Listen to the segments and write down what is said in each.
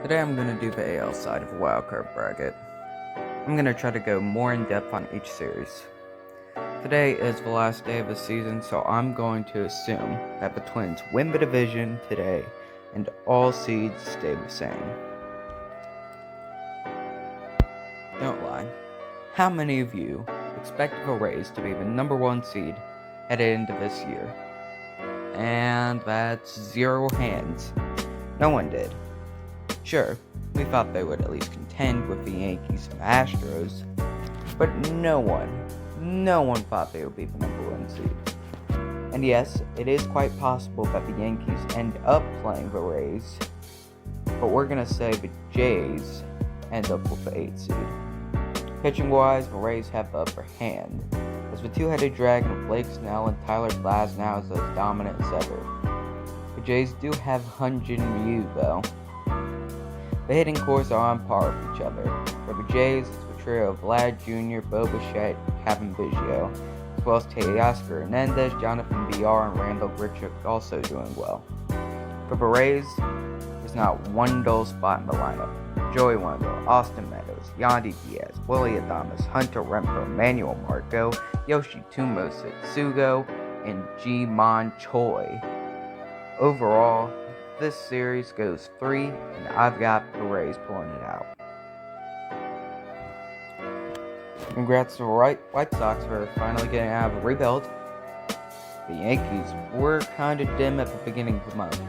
Today I'm going to do the AL side of a wildcard bracket. I'm going to try to go more in depth on each series. Today is the last day of the season, so I'm going to assume that the Twins win the division today and all seeds stay the same. Don't lie. How many of you expect the Rays to be the number 1 seed headed into this year? And that's 0 hands. No one did. Sure, we thought they would at least contend with the Yankees and Astros, but no one thought they would be the number 1 seed. And yes, it is quite possible that the Yankees end up playing the Rays, but we're gonna say the Jays end up with the 8th seed. Pitching-wise, the Rays have the upper hand, as the two-headed dragon of Blake Snell and Tyler Glasnow is as dominant as ever. The Jays do have Hyun-Jin Ryu, though. The hitting cores are on par with each other. For the Jays, it's the trio of Vlad Jr., Bo Bichette, and Kevin Biggio, as well as Teoscar Hernandez, Jonathan Villar, and Randall Grichuk also doing well. For the Rays, there's not one dull spot in the lineup. Joey Wendell, Austin Meadows, Yandy Diaz, Willie Adames, Hunter Renfroe, Manuel Marco, Yoshitomo Setsugo, and Ji-Man Choi. Overall, this series goes 3, and I've got the Rays pulling it out. Congrats to the White Sox for finally getting out of a rebuild. The Yankees were kind of dim at the beginning of the month,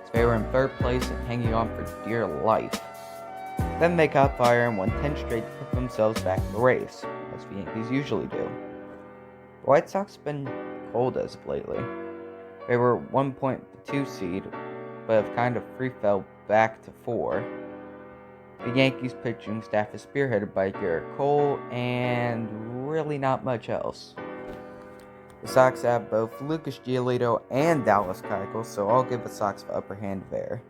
as they were in 3rd place and hanging on for dear life. Then they caught fire and won 10 straight to put themselves back in the race, as the Yankees usually do. The White Sox have been cold as of lately. They were 1.2 seed, but have kind of free fell back to 4. The Yankees pitching staff is spearheaded by Garrett Cole, and really not much else. The Sox have both Lucas Giolito and Dallas Keuchel, so I'll give the Sox the upper hand there.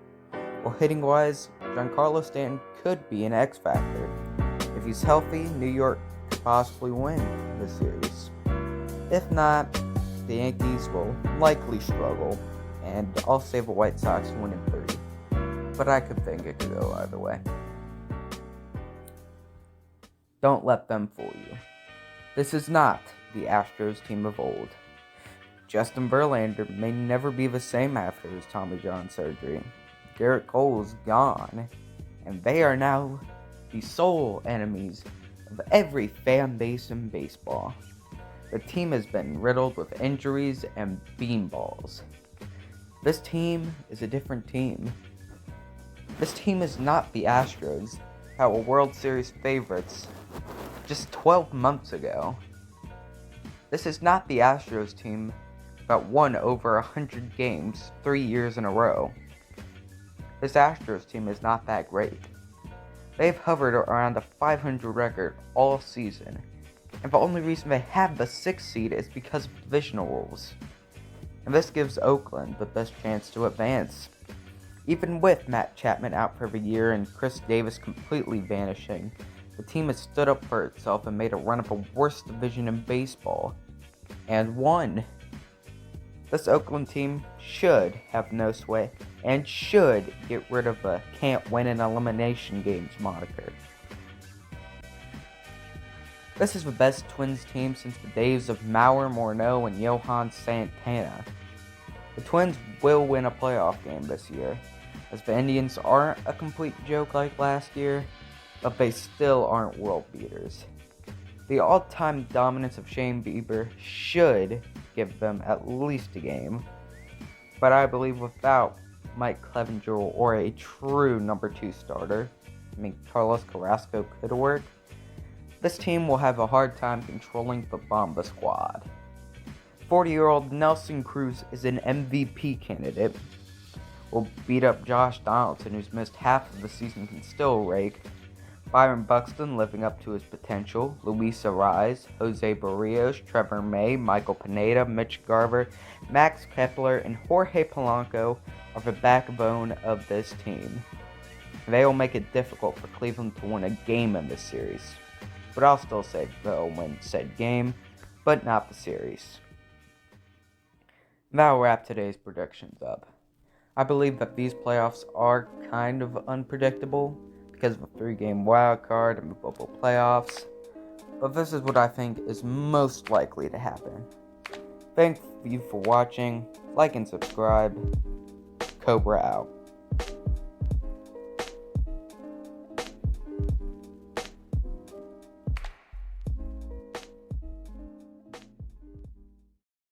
While hitting-wise, Giancarlo Stanton could be an X-factor. If he's healthy, New York could possibly win this series. If not, the Yankees will likely struggle, and I'll say the White Sox win in 3. But I could think it could go either way. Don't let them fool you. This is not the Astros team of old. Justin Verlander may never be the same after his Tommy John surgery. Garrett Cole is gone, and they are now the sole enemies of every fan base in baseball. The team has been riddled with injuries and beanballs. This team is a different team. This team is not the Astros, that were World Series favorites just 12 months ago. This is not the Astros team that won over 100 games 3 years in a row. This Astros team is not that great. They've hovered around a 500 record all season, and the only reason they have the 6th seed is because of divisional rules. And this gives Oakland the best chance to advance. Even with Matt Chapman out for the year and Chris Davis completely vanishing, the team has stood up for itself and made a run of the worst division in baseball, and won. This Oakland team should have no sway, and should get rid of the can't win in elimination games moniker. This is the best Twins team since the days of Mauer Morneau and Johan Santana. The Twins will win a playoff game this year, as the Indians aren't a complete joke like last year, but they still aren't world beaters. The all-time dominance of Shane Bieber should give them at least a game, but I believe without Mike Clevenger or a true number 2 starter, Carlos Carrasco could work, this team will have a hard time controlling the Bomba squad. 40-year-old Nelson Cruz is an MVP candidate, will beat up Josh Donaldson, who's missed half of the season, can still rake. Byron Buxton living up to his potential, Luis Arraez, Jose Barrios, Trevor May, Michael Pineda, Mitch Garver, Max Kepler, and Jorge Polanco are the backbone of this team. They will make it difficult for Cleveland to win a game in this series, but I'll still say they'll win said game, but not the series. That'll wrap today's predictions up. I believe that these playoffs are kind of unpredictable because of a 3-game wild card and the bubble playoffs, but this is what I think is most likely to happen. Thank you for watching, like and subscribe, Cobra out.